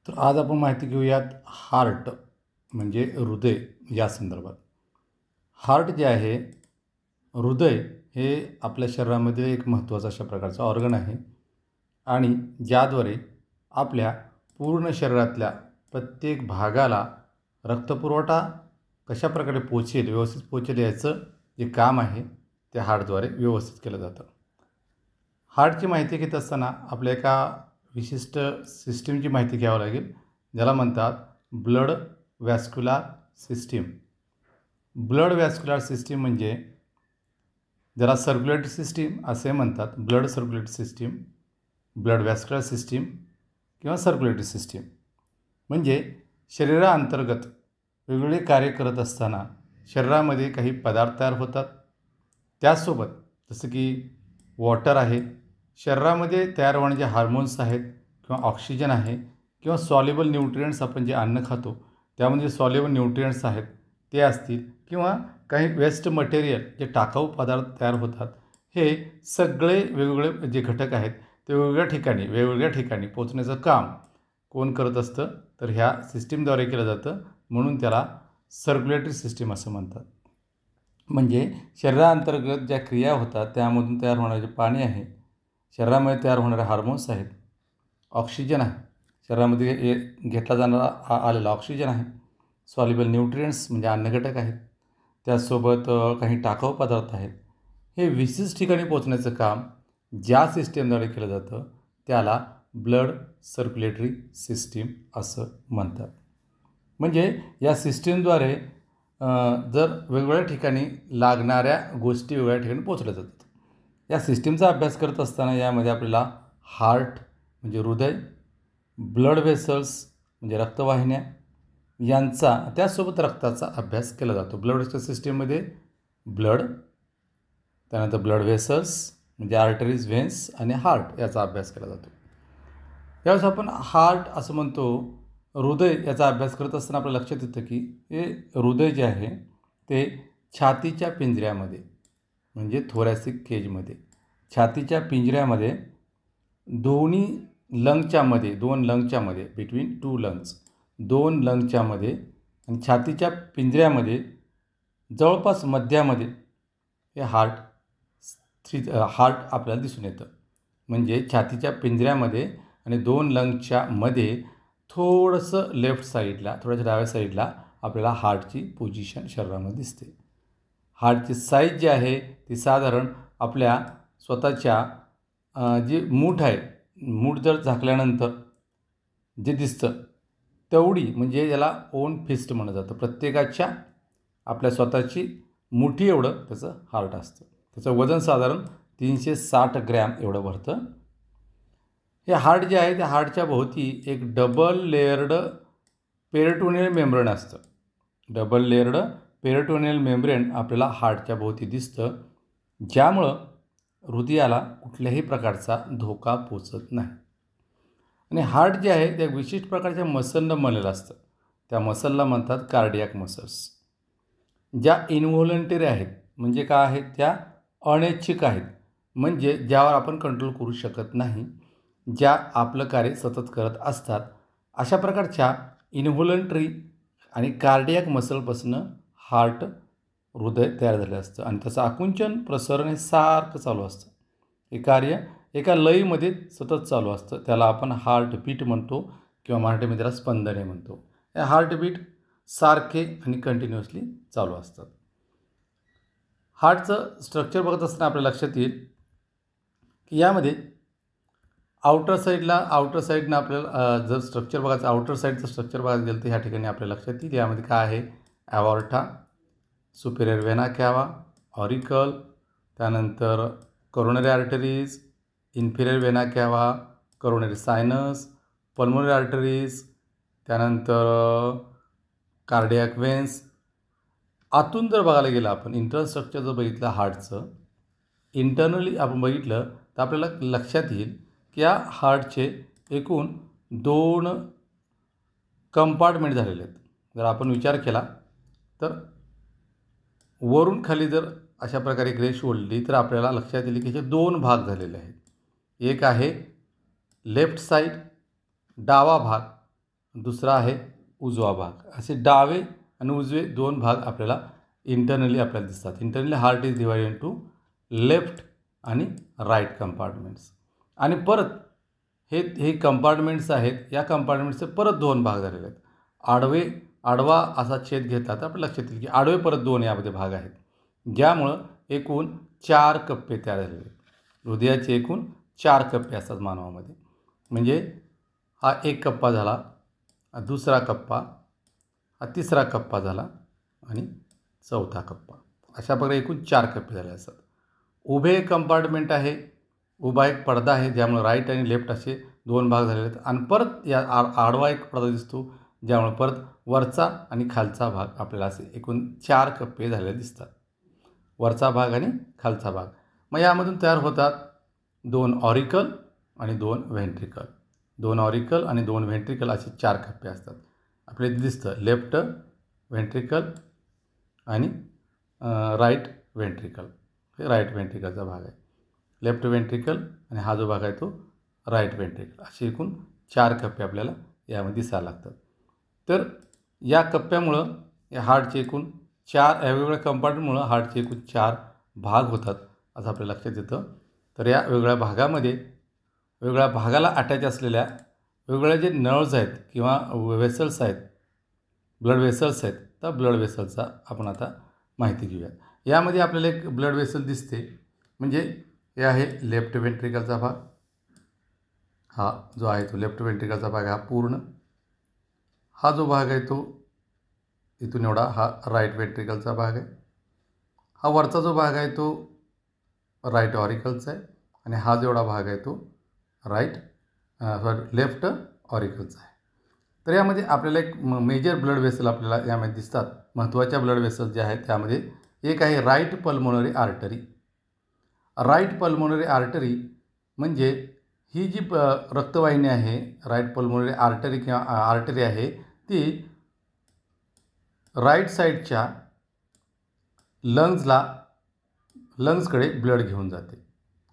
तर आज आपण माहिती घेऊयात हार्ट म्हणजे हृदय या संदर्भात. हार्ट जे आहे, हृदय हे आपल्या शरीरामधील एक महत्त्वाचा अशा प्रकारचा ऑर्गन आहे आणि ज्याद्वारे आपल्या पूर्ण शरीरातल्या प्रत्येक भागाला रक्तपुरवठा कशा प्रकारे पोचेल, व्यवस्थित पोचेल याचं जे काम आहे ते हार्टद्वारे व्यवस्थित केलं जातं. हार्टची माहिती घेत असताना आपल्या एका विशिष्ट सिस्टीमची माहिती घ्यावी लागेल, ज्याला म्हणतात blood vascular system. Blood vascular system म्हणजे ज्याला सर्क्युलेटरी सिस्टीम असे म्हणतात. Blood circulatory system, blood vascular system किंवा सर्क्युलेटरी सिस्टीम म्हणजे शरीराअंतर्गत वेगवेगळे कार्य करत असताना शरीरामध्ये काही पदार्थ तयार होतात. त्याचसोबत जसं की वॉटर आहे, शरीरामध्ये तयार होणारे जे हार्मोन्स आहेत किंवा ऑक्सिजन आहे किंवा सॉल्युबल न्यूट्रिएंट्स आपण जे अन्न खातो त्यामध्ये जे सॉल्युबल न्यूट्रिएंट्स आहेत ते असतील किंवा काही वेस्ट मटेरियल जे टाकाऊ पदार्थ तयार होतात, हे सगळे वेगवेगळे जे घटक आहेत ते वेगवेगळ्या ठिकाणी पोचण्याचं काम कोण करत असतं, तर ह्या सिस्टीमद्वारे केलं जातं. म्हणून त्याला सर्क्युलेटरी सिस्टीम असं म्हणतात. म्हणजे शरीराअंतर्गत ज्या क्रिया होतात त्यामधून तयार होणारे जे पाणी आहे, शरीरामध्ये तयार होणारे हार्मोन्स आहेत, ऑक्सिजन आहे, शरीरामध्ये घेतला जाणारा आलेला ऑक्सिजन आहे, सॉल्युबल न्यूट्रिएंट्स म्हणजे अन्नघटक आहेत, त्याचसोबत काही टाकाऊ पदार्थ आहेत, हे विशिष्ट ठिकाणी पोचण्याचं काम ज्या सिस्टीमद्वारे केलं जातं त्याला ब्लड सर्क्युलेटरी सिस्टीम असं म्हणतात. म्हणजे या सिस्टीमद्वारे जर वेगवेगळ्या ठिकाणी लागणाऱ्या गोष्टी वेगवेगळ्या ठिकाणी पोचल्या जातात. या सिस्टीमचा अभ्यास करत असताना यामध्ये आपल्याला हार्ट म्हणजे हृदय, ब्लड व्हेसल्स म्हणजे रक्तवाहिन्या यांचा, त्यासोबत रक्ताचा अभ्यास केला जातो. ब्लड व्हेसल सिस्टीममध्ये ब्लड, त्यानंतर ब्लड व्हेसल्स म्हणजे आर्टरीज, व्हेन्स आणि हार्ट याचा अभ्यास केला जातो. त्यावेळेस आपण हार्ट असं म्हणतो, हृदय याचा अभ्यास करत असताना आपल्या लक्षात येतं की हे हृदय जे आहे ते छातीच्या पिंजऱ्यामध्ये म्हणजे थोरॅसिक केजमध्ये, छातीच्या पिंजऱ्यामध्ये दोन लंगच्या मध्ये बिटवीन टू लंग्स, दोन लंगच्या मध्ये आणि छातीच्या पिंजऱ्यामध्ये जवळपास मध्यामध्ये हे हार्ट आपल्याला दिसून येतं. म्हणजे छातीच्या पिंजऱ्यामध्ये आणि दोन लंगच्या मध्ये थोडंसं लेफ्ट साईडला, थोडंसं डाव्या साईडला आपल्याला हार्टची पोझिशन शरीरामध्ये दिसते. हार्टची साईज जी आहे ती साधारण आपल्या स्वतःच्या जी मूठ आहे, मूठ जर झाकल्यानंतर जे दिसतं तेवढी, म्हणजे याला ओन फिस्ट म्हणलं जातं. प्रत्येकाच्या आपल्या स्वतःची मुठी एवढं त्याचं हार्ट असतं. त्याचं वजन साधारण 360 ग्रॅम एवढं भरतं. हे हार्ट जे आहे त्या हार्टच्या भोवती एक डबल लेयर्ड पेरिटोनियल मेम्ब्रेन असतं. डबल लेयर्ड पेरिटोनियल मेम्ब्रेन आपल्याला हार्टच्या भोवती दिसतं, ज्यामुळं हृदयाला कुठल्याही प्रकारचा धोका पोचत नाही. आणि हार्ट जे आहे त्या विशिष्ट प्रकारच्या मसलनं बनलेलं असतं. त्या मसलला म्हणतात कार्डियाक मसल्स, ज्या इनव्हॉलंटरी आहेत. म्हणजे काय आहेत, त्या अनैच्छिक आहेत, म्हणजे ज्यावर आपण कंट्रोल करू शकत नाही, ज्या आपलं कार्य सतत करत असतात. अशा प्रकारच्या इनव्हॉलंटरी आणि कार्डियाक मसलपासून हार्ट, हृदय तयार झालं असतं आणि त्याचं आकुंचन, प्रसरण हे सारखं चालू असतं. हे कार्य एका लयीमध्ये सतत चालू असतं. त्याला आपण हार्टबीट म्हणतो किंवा मराठीमध्ये त्याला स्पंदने म्हणतो. हे हार्टबीट सारखे आणि कंटिन्युअसली चालू असतात. हार्टचं स्ट्रक्चर बघत असताना आपल्या लक्षात येईल की यामध्ये आउटर साईडनं आपल्याला जर स्ट्रक्चर बघायचं, आउटर साईडचं स्ट्रक्चर बघायला गेलं तर ह्या ठिकाणी आपल्या लक्षात येईल यामध्ये काय आहे, aorta, superior vena cava, auricle, त्यानंतर coronary arteries, inferior vena cava, coronary sinus, pulmonary arteries, त्यानंतर कार्डियाक वेन्स. आतून जर बघायला गेलं आपण, इंटरनल स्ट्रक्चर जर बघितलं हार्टचं, इंटर्नली आपण बघितलं तर आपल्याला लक्षात येईल की या हार्टचे एकूण 2 कंपार्टमेंट झालेले आहेत. जर आपण विचार केला तर वरून खाली जर अशा प्रकारे एक रेष ओढली तर आपल्याला लक्षात येईल की याचे 2 भाग झालेले आहेत. एक आहे लेफ्ट साईड, डावा भाग, दुसरा आहे उजवा भाग. असे डावे आणि उजवे दोन भाग आपल्याला इंटरनली आपल्याला दिसतात. Internally heart is divided into left आणि राईट कंपार्टमेंट्स. आणि परत हे कंपार्टमेंट्स आहेत. या कंपार्टमेंट्सचे परत दोन भाग झालेले आहेत. आडवा असा छेद घेतला तर आपल्या लक्षात येईल की आडवे परत दोन यामध्ये भाग आहेत, ज्यामुळं एकूण 4 कप्पे तयार झालेले आहेत. हृदयाचे एकूण 4 कप्पे असतात मानवामध्ये. म्हणजे हा एक कप्पा झाला, हा दुसरा कप्पा, हा तिसरा कप्पा झाला आणि चौथा कप्पा. अशा प्रकारे एकूण 4 कप्पे झाले असतात. उभे कंपार्टमेंट आहे. उभा एक पडदा आहे, ज्यामुळे राईट आणि लेफ्ट असे दोन भाग झालेले आहेत. आणि परत या आडवा एक पडदा दिसतो, ज्यामुळे परत वरचा आणि खालचा भाग आपल्याला असे एकूण 4 कप्पे झालेले दिसतात. वरचा भाग आणि खालचा भाग. मग यामधून तयार होतात 2 ऑरिकल आणि 2 व्हेंट्रिकल. 2 ऑरिकल आणि 2 व्हेंट्रिकल असे 4 कप्पे असतात. आपल्याला दिसतं लेफ्ट व्हेंट्रिकल आणि राईट व्हेंट्रिकल. हे राईट व्हेंट्रिकलचा भाग आहे. लेफ्ट व्हेंट्रिकल आणि हा जो भाग आहे तो राईट व्हेंट्रिकल. असे एकूण 4 कप्पे आपल्याला यामध्ये दिसायला लागतात. तर या कप्प्यामुळं या हार्टचे एकूण 4 वेगवेगळ्या कंपार्टमेंटमुळं हार्टचे एकूण 4 भाग होतात असं आपल्या लक्षात येतं. तर या वेगवेगळ्या भागामध्ये वेगवेगळ्या भागाला अटॅच असलेल्या वेगवेगळ्या जे नर्व्ज आहेत किंवा वेसल्स आहेत, ब्लड वेसल्स आहेत, त्या ब्लड वेसलचा आपण आता माहिती घेऊयात. यामध्ये आपल्याला एक ब्लड वेसल दिसते. म्हणजे हे आहे लेफ्ट व्हेंट्रिकलचा भाग. हा जो आहे तो लेफ्ट व्हेंट्रिकलचा भाग, हा पूर्ण. हा जो भाग आहे तो इथून एवढा, हा राईट व्हेंट्रिकलचा भाग आहे. हा वरचा जो भाग आहे तो राईट ऑरिकलचा आहे. आणि हा जेवढा भाग आहे तो लेफ्ट ऑरिकलचा आहे. तर यामध्ये आपल्याला एक मेजर ब्लड वेसल आपल्याला यामध्ये दिसतात. महत्त्वाच्या ब्लड वेसल जे आहेत त्यामध्ये एक आहे right pulmonary artery. Right pulmonary artery म्हणजे ही जी रक्तवाहिनी आहे, राईट पल्मोनरी आर्टरी किंवा आर्टरी आहे, ती राईट साईडच्या लंग्सकडे ब्लड घेऊन जाते.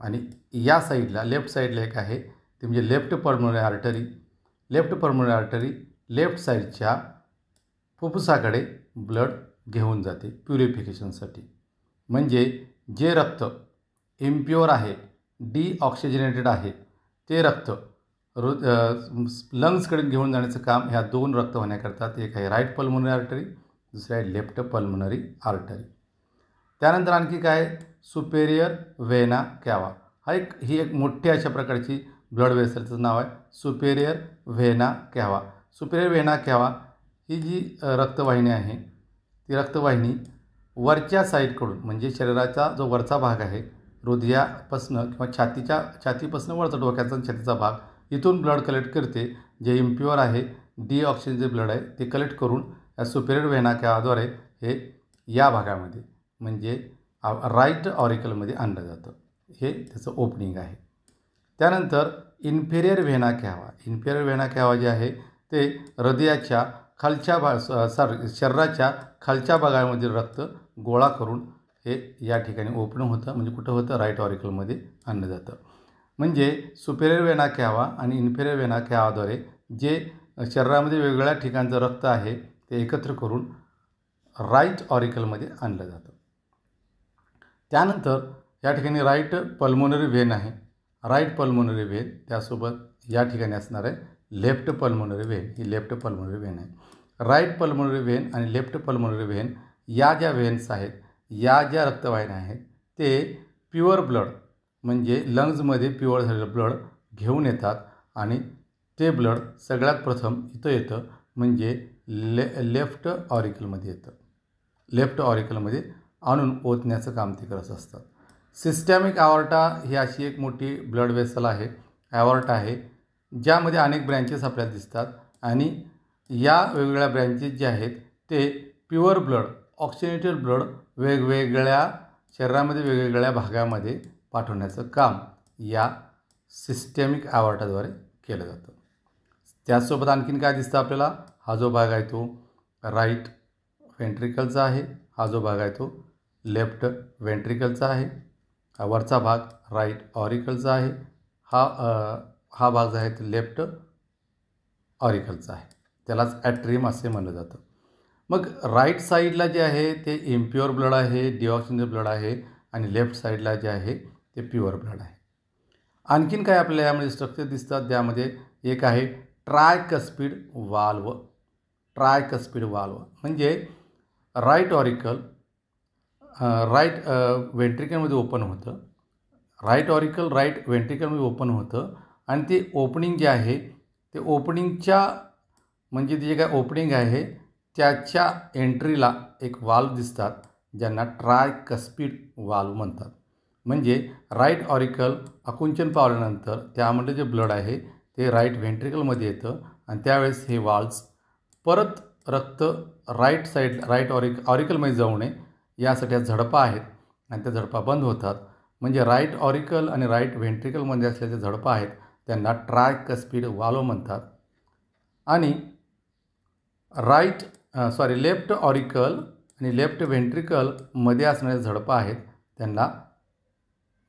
आणि या साईडला लेफ्ट साईडला एक आहे, ते म्हणजे left pulmonary artery. Left pulmonary artery left साईडच्या फुफ्फुसाकडे ब्लड घेऊन जाते प्युरिफिकेशनसाठी. म्हणजे जे रक्त इम्प्युअर आहे, डिऑक्सिजनेटेड आहे, ते रक्त लंग्सकडे घेऊन जाण्याचं काम ह्या 2 रक्तवाहिन्या करतात. एक आहे राईट पल्मोनरी आर्टरी, दुसरी आहे लेफ्ट पल्मोनरी आर्टरी. त्यानंतर आणखी काय, सुपेरियर वेना कॅवा. ही एक मोठी अशा प्रकारची ब्लड वेसलचं नाव आहे, सुपेरियर वेना कॅवा. सुपेरियर वेना कॅवा ही जी रक्तवाहिनी आहे, ती रक्तवाहिनी वरच्या साईडकडून, म्हणजे शरीराचा जो वरचा भाग आहे, हृदयापासनं किंवा छातीपासनं वरचा डोक्याचा छातीचा भाग, इथून ब्लड कलेक्ट करते. जे इम्प्युअर आहे, डिऑक्सिजन जे ब्लड आहे ते कलेक्ट करून या सुपेरियर वेना कॅवाद्वारे हे या भागामध्ये म्हणजे राईट ऑरिकलमध्ये आणलं जातं. हे त्याचं ओपनिंग आहे. त्यानंतर इन्फेरियर व्हेना कॅवा. इन्फेरियर व्हेना कॅवा जे आहे ते हृदयाच्या खालच्या शरीराच्या खालच्या भागामध्ये रक्त गोळा करून हे या ठिकाणी ओपन होतं. म्हणजे कुठं होतं, राईट ऑरिकलमध्ये आणलं जातं. म्हणजे सुपेरियर व्हेना कॅवा आणि इन्फेरियर व्हेना कॅवाद्वारे जे शरीरामध्ये वेगवेगळ्या ठिकाणचं रक्त आहे ते एकत्र करून राईट ऑरिकलमध्ये आणलं जातं. त्यानंतर या ठिकाणी राईट पल्मोनरी व्हेन आहे. राईट पल्मोनरी व्हेन त्यासोबत या ठिकाणी असणार आहे left pulmonary when. He left pulmonary when आहे. राईट पल्मोनरी व्हेन आणि लेफ्ट पल्मोनरी व्हेन या ज्या व्हेन्स आहेत, या ज्या रक्तवाहिन्या आहेत, ते प्युअर ब्लड म्हणजे लंग्समध्ये प्युअर झालेलं ब्लड घेऊन येतात. आणि ते ब्लड सगळ्यात प्रथम इथं येतं, म्हणजे लेफ्ट ऑरिकलमध्ये येतं. लेफ्ट ऑरिकलमध्ये आणून ओतण्याचं काम ते करत असतात. सिस्टॅमिक ॲओर्टा ही अशी एक मोठी ब्लड वेसल आहे, ॲओर्टा आहे, ज्यामध्ये अनेक ब्रँचेस आपल्याला दिसतात. आणि या वेगवेगळ्या ब्रँचेस जे आहेत ते प्युअर ब्लड, ऑक्सिजनेटेड ब्लड वेगवेगळ्या शरीरामध्ये वेगवेगळ्या भागामध्ये पाठवण्याचं काम या सिस्टॅमिक ॲओर्टाद्वारे केलं जातं. त्याचसोबत आणखीन काय दिसतं आपल्याला, हा जो भाग आहे तो राईट व्हेंट्रिकलचा आहे, हा जो भाग आहे तो लेफ्ट व्हेंट्रिकलचा आहे, हा वरचा भाग राईट ऑरिकलचा आहे, हा भाग जो आहे तो लेफ्ट ऑरिकलचा आहे. त्यालाच ॲट्रियम असे म्हणलं जातं. मग राईट साईडला जे आहे ते इम्प्युअर ब्लड आहे, डिऑक्सिजनेटेड ब्लड आहे आणि लेफ्ट साईडला जे आहे ते प्युअर ब्लड आहे. आणखीन काय आपल्याला यामध्ये स्ट्रक्चर दिसतात, त्यामध्ये एक आहे ट्रायकस्पिड वाल्व. ट्रायकस्पिड वाल्व म्हणजे राईट ऑरिकल राईट वेंट्रिकलमध्ये ओपन होतं. राईट ऑरिकल राईट वेंट्रिकलमध्ये ओपन होतं आणि ते ओपनिंग जे आहे ते ओपनिंगच्या म्हणजे जे काय ओपनिंग आहे त्याच्या एंट्रीला एक वाल्व दिसतात, ज्यांना ट्रायकस्पिड वाल्व म्हणतात. म्हणजे राईट ऑरिकल आकुंचन पावल्यानंतर त्यामध्ये जे ब्लड आहे ते राईट व्हेंट्रिकलमध्ये येतं आणि त्यावेळेस हे वाल्व्स परत रक्त राईट ऑरिकलमध्ये जाऊ नये यासाठी झडपा आहेत आणि त्या झडपा बंद होतात. म्हणजे राईट ऑरिकल आणि राईट व्हेंट्रिकलमध्ये असलेल्या झडपा आहेत त्यांना ट्रायकस्पिड वाल्व म्हणतात. आणि लेफ्ट ऑरिकल आणि लेफ्ट व्हेंट्रिकलमध्ये असणाऱ्या झडपा आहेत त्यांना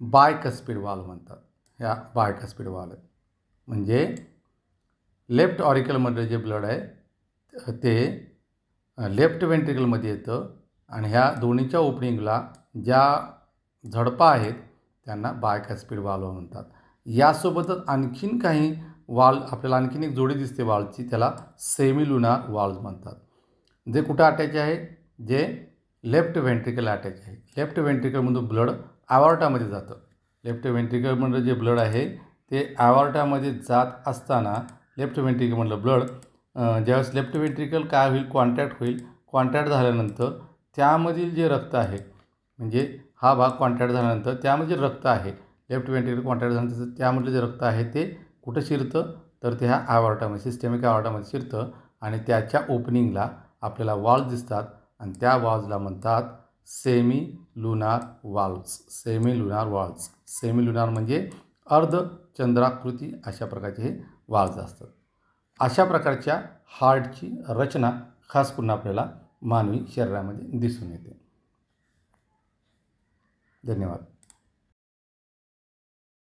बायकस्पिड वाल्व म्हणतात. ह्या बायकस्पिड वाल्व आहेत. म्हणजे लेफ्ट ऑरिकलमध्ये जे ब्लड आहे ते लेफ्ट व्हेंट्रिकलमध्ये येतं आणि ह्या दोन्हीच्या ओपनिंगला ज्या झडपा आहेत त्यांना बायकस्पिड वाल्व म्हणतात. यासोबतच आणखीन काही वाल्व आपल्याला आणखीन एक जोडी दिसते वाल्वची, त्याला सेमिलुनार वाल्व म्हणतात. जे कुठं अटॅच आहे, जे लेफ्ट व्हेंट्रिकल अटॅच आहे. लेफ्ट व्हेंट्रिकलमधून ब्लड ॲवॉर्टामध्ये जातं. लेफ्ट व्हेंट्रिकलमधलं जे ब्लड आहे ते ॲवॉर्टामध्ये जात असताना लेफ्ट व्हेंट्रिकलमधलं ब्लड ज्यावेळेस लेफ्ट व्हेंट्रिकल काय होईल, कॉन्ट्रॅक्ट झाल्यानंतर त्यामधील जे रक्त आहे म्हणजे हा भाग कॉन्ट्रॅक्ट झाल्यानंतर त्यामध्ये जे रक्त आहे लेफ्ट व्हेंट्रिकल कॉन्ट्रॅक्ट झाल्यानंतर त्यामधलं जे रक्त आहे ते कुठं शिरतं तर ते ह्या ॲवॉर्टामध्ये सिस्टेमिक ॲवॉर्टामध्ये शिरतं आणि त्याच्या ओपनिंगला आपल्याला वाल्व दिसतात आणि त्या वाल्व्सला म्हणतात semilunar valves. Semilunar valves. Semilunar म्हणजे अर्धचंद्राकृती अशा प्रकारचे हे वाल्व्स असतात. अशा प्रकारच्या हार्टची रचना खास करून आपल्याला मानवी शरीरामध्ये दिसून येते. धन्यवाद.